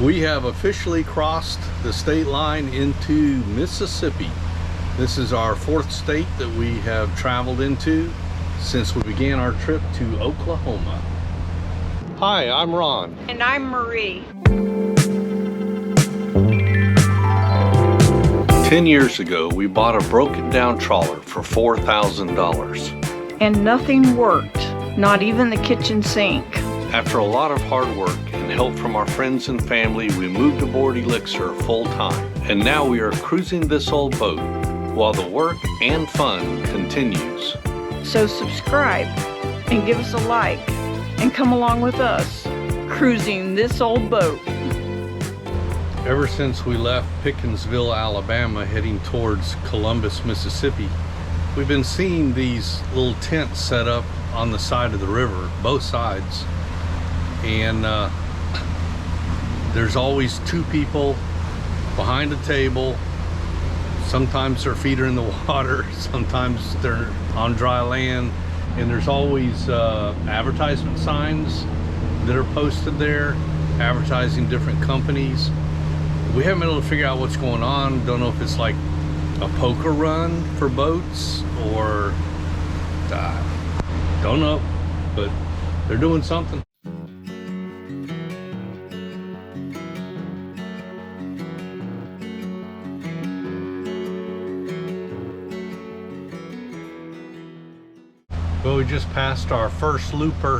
We have officially crossed the state line into Mississippi. This is our fourth state that we have traveled into since we began our trip to Oklahoma. Hi, I'm Ron. And I'm Marie. 10 years ago, we bought a broken down trawler for $4,000. And nothing worked, not even the kitchen sink. After a lot of hard work and help from our friends and family, we moved aboard Elixir full time. And now we are cruising this old boat while the work and fun continues. So subscribe and give us a like and come along with us, cruising this old boat. Ever since we left Pickensville, Alabama, heading towards Columbus, Mississippi, we've been seeing these little tents set up on the side of the river, both sides. And there's always two people behind a table. Sometimes their feet are in the water, sometimes they're on dry land, and there's always advertisement signs that are posted there advertising different companies. We haven't been able to figure out what's going on. Don't know if it's like a poker run for boats or don't know, but they're doing something. Well, we just passed our first looper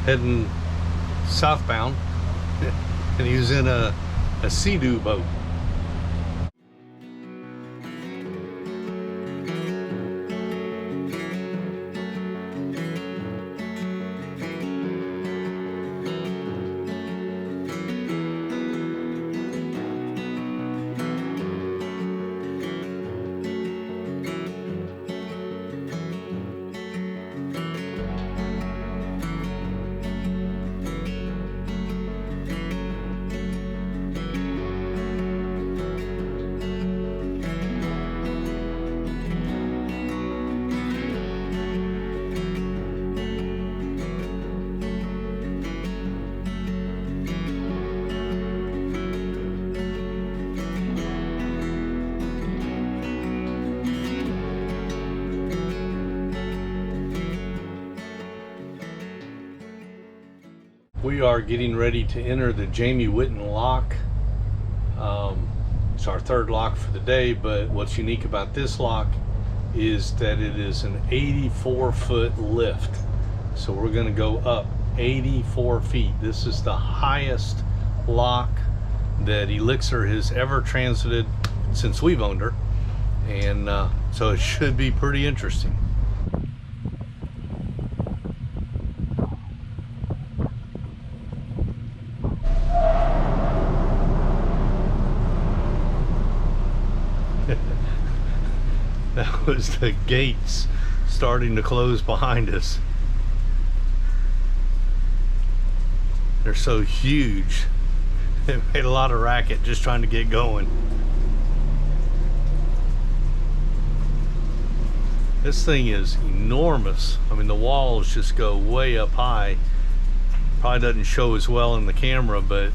heading southbound, and he was in a Sea-Doo boat. We are getting ready to enter the Wht Lock. It's our third lock for the day, but what's unique about this lock is that it is an 84-foot lift. So we're going to go up 84 feet. This is the highest lock that Elixir has ever transited since we've owned her. And so it should be pretty interesting. That was the gates starting to close behind us. They're so huge. It made a lot of racket just trying to get going. This thing is enormous. I mean, the walls just go way up high. Probably doesn't show as well in the camera, but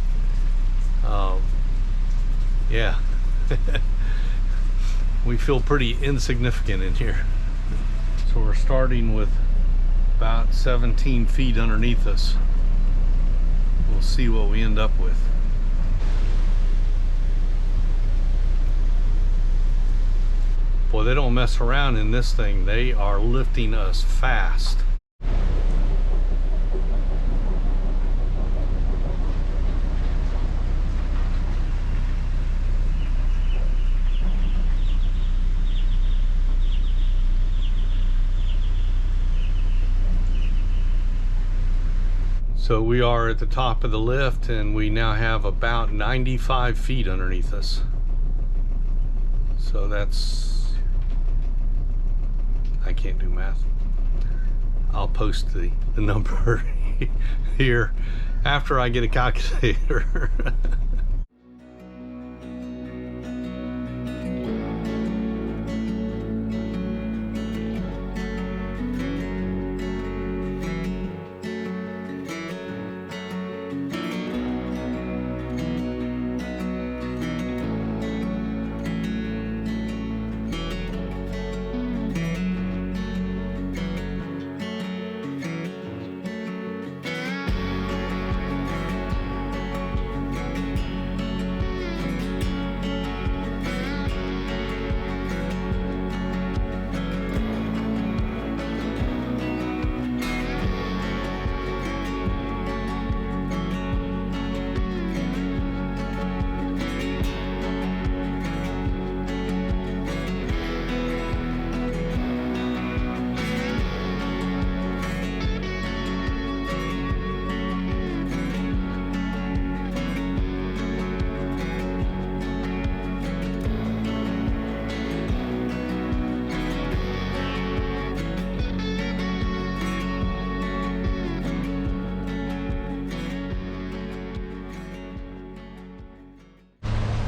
yeah. We feel pretty insignificant in here. So we're starting with about 17 feet underneath us. We'll see what we end up with. Boy, they don't mess around in this thing. They are lifting us fast. So we are at the top of the lift, and we now have about 95 feet underneath us. So that's, I can't do math. I'll post the number here after I get a calculator.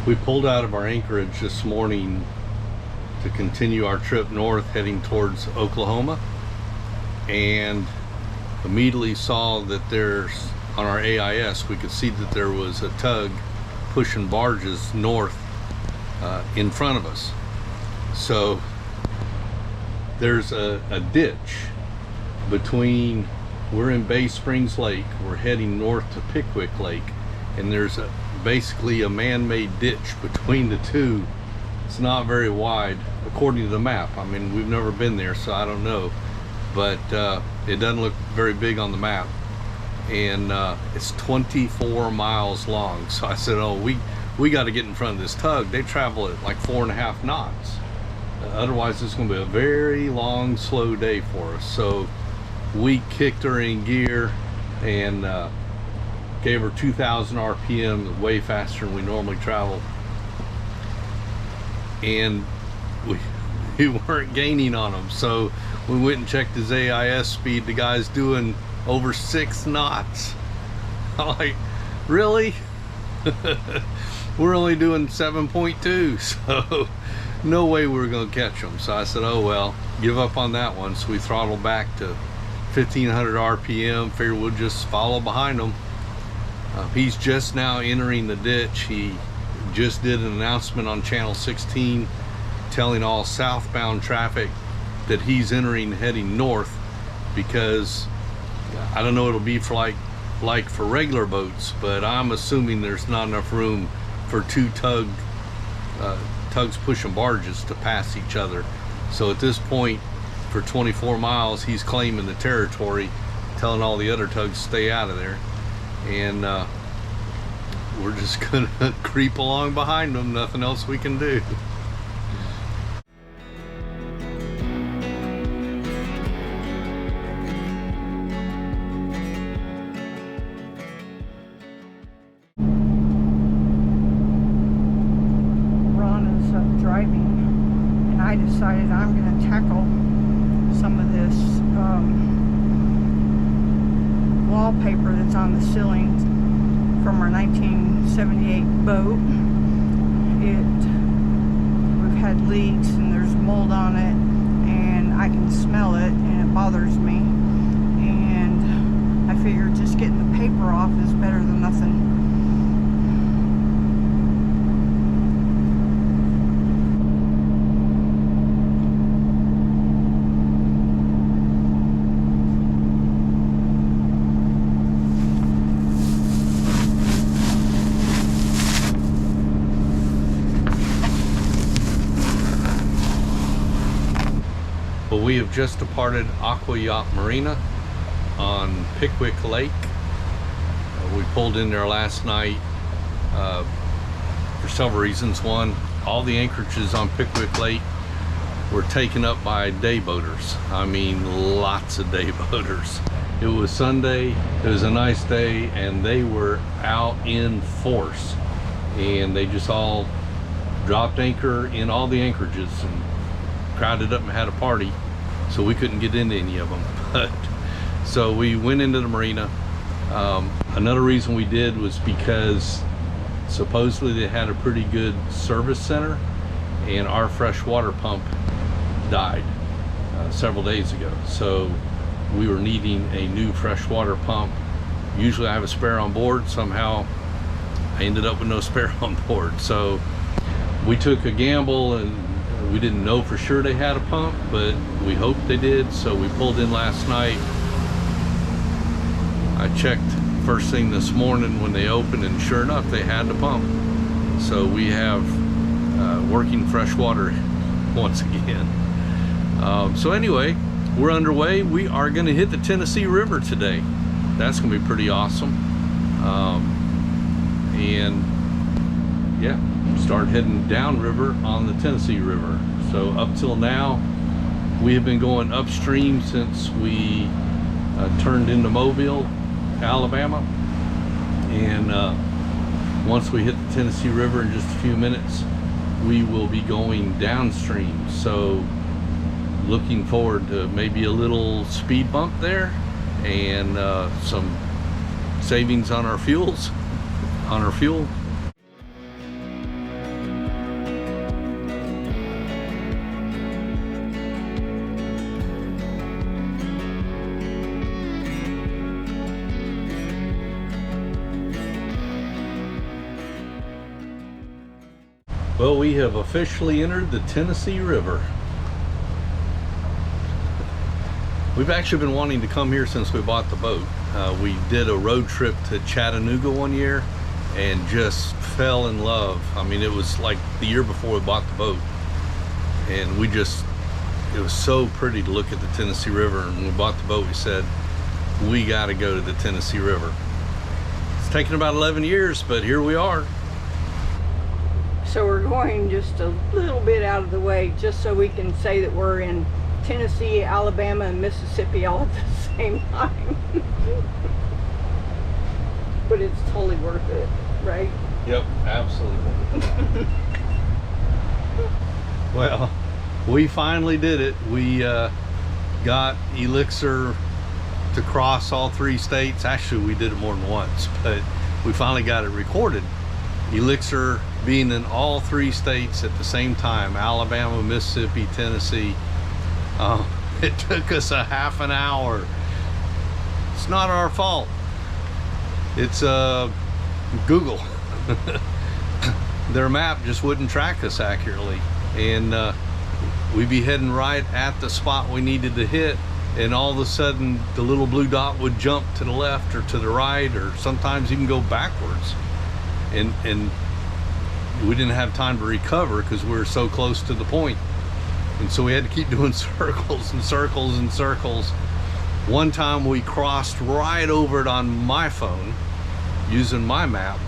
We pulled out of our anchorage this morning to continue our trip north heading towards Oklahoma, and immediately saw that there's, on our AIS, we could see that there was a tug pushing barges north in front of us. So there's a ditch between, we're in Bay Springs Lake, we're heading north to Pickwick Lake, and there's basically a man-made ditch between the two. It's not very wide according to the map. I mean, we've never been there, so I don't know, but it doesn't look very big on the map, and it's 24 miles long. So I said, oh, we got to get in front of this tug. They travel at like 4.5 knots. Otherwise it's going to be a very long, slow day for us. So we kicked her in gear and gave her 2,000 RPM, way faster than we normally travel. And we weren't gaining on them. So we went and checked his AIS speed. The guy's doing over 6 knots. I'm like, really? We're only doing 7.2, so no way we were gonna catch them. So I said, oh well, give up on that one. So we throttled back to 1,500 RPM, figured we'll just follow behind him. He's just now entering the ditch. He just did an announcement on channel 16 telling all southbound traffic that he's entering, heading north, because I don't know what it'll be for like for regular boats, but I'm assuming there's not enough room for two tugs pushing barges to pass each other. So at this point, for 24 miles, he's claiming the territory, telling all the other tugs to stay out of there, and we're just gonna creep along behind them. Nothing else we can do. Driving, and I decided I'm going to tackle some of this wallpaper that's on the ceiling from our 1978 boat. We've had leaks and there's mold on it, and I can smell it and it bothers me, and I figured just getting the paper off is better than nothing. Well, we have just departed Aqua Yacht Marina on Pickwick Lake. We pulled in there last night for several reasons. One, all the anchorages on Pickwick Lake were taken up by day boaters. I mean, lots of day boaters. It was Sunday, it was a nice day, and they were out in force. And they just all dropped anchor in all the anchorages and crowded up and had a party, so we couldn't get into any of them. But so we went into the marina. Another reason we did was because supposedly they had a pretty good service center, and our freshwater pump died several days ago, so we were needing a new freshwater pump. Usually I have a spare on board. Somehow I ended up with no spare on board, so we took a gamble, and we didn't know for sure they had a pump, but we hoped they did. So we pulled in last night. I checked first thing this morning when they opened, and sure enough, they had the pump. So we have working fresh water once again. So anyway, we're underway. We are going to hit the Tennessee River today. That's going to be pretty awesome. And yeah, start heading downriver on the Tennessee River. So up till now, we have been going upstream since we turned into Mobile, Alabama. And once we hit the Tennessee River in just a few minutes, we will be going downstream. So looking forward to maybe a little speed bump there, and some savings on our fuel. Well, we have officially entered the Tennessee River. We've actually been wanting to come here since we bought the boat. We did a road trip to Chattanooga one year and just fell in love. I mean, it was like the year before we bought the boat. And it was so pretty to look at the Tennessee River. And when we bought the boat, we said, we got to go to the Tennessee River. It's taken about 11 years, but here we are. So we're going just a little bit out of the way just so we can say that we're in Tennessee, Alabama, and Mississippi all at the same time. But it's totally worth it, right? Yep, absolutely. Well, we finally did it. We got Elixir to cross all 3 states. Actually, we did it more than once, but we finally got it recorded. Elixir being in all 3 states at the same time, Alabama, Mississippi, Tennessee. It took us a half an hour. It's not our fault. It's Google. Their map just wouldn't track us accurately, and we'd be heading right at the spot we needed to hit, and all of a sudden the little blue dot would jump to the left or to the right, or sometimes even go backwards, and we didn't have time to recover because we were so close to the point. And so we had to keep doing circles and circles and circles. One time we crossed right over it on my phone using my map,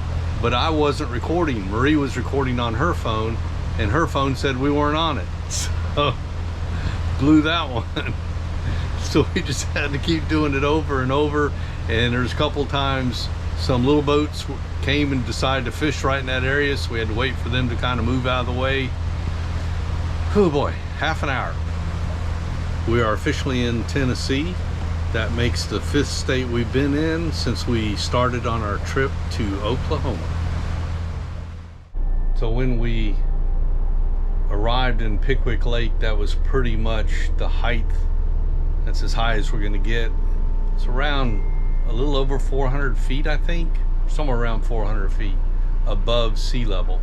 but I wasn't recording. Marie was recording on her phone, and her phone said we weren't on it. So blew that one. So we just had to keep doing it over and over. And there's a couple times some little boats came and decided to fish right in that area, so we had to wait for them to kind of move out of the way. Oh boy, half an hour. We are officially in Tennessee. That makes the 5th state we've been in since we started on our trip to Oklahoma. So when we arrived in Pickwick Lake, that was pretty much the height. That's as high as we're gonna get. It's around a little over 400 feet, I think, somewhere around 400 feet above sea level.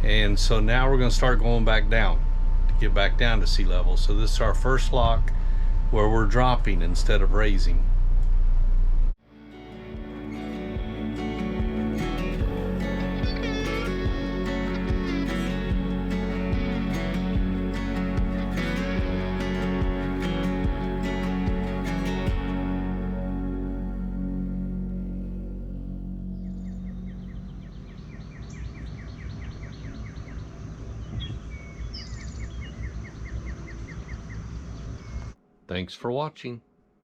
And so now we're gonna start going back down to get back down to sea level. So this is our first lock where we're dropping instead of raising. Thanks for watching.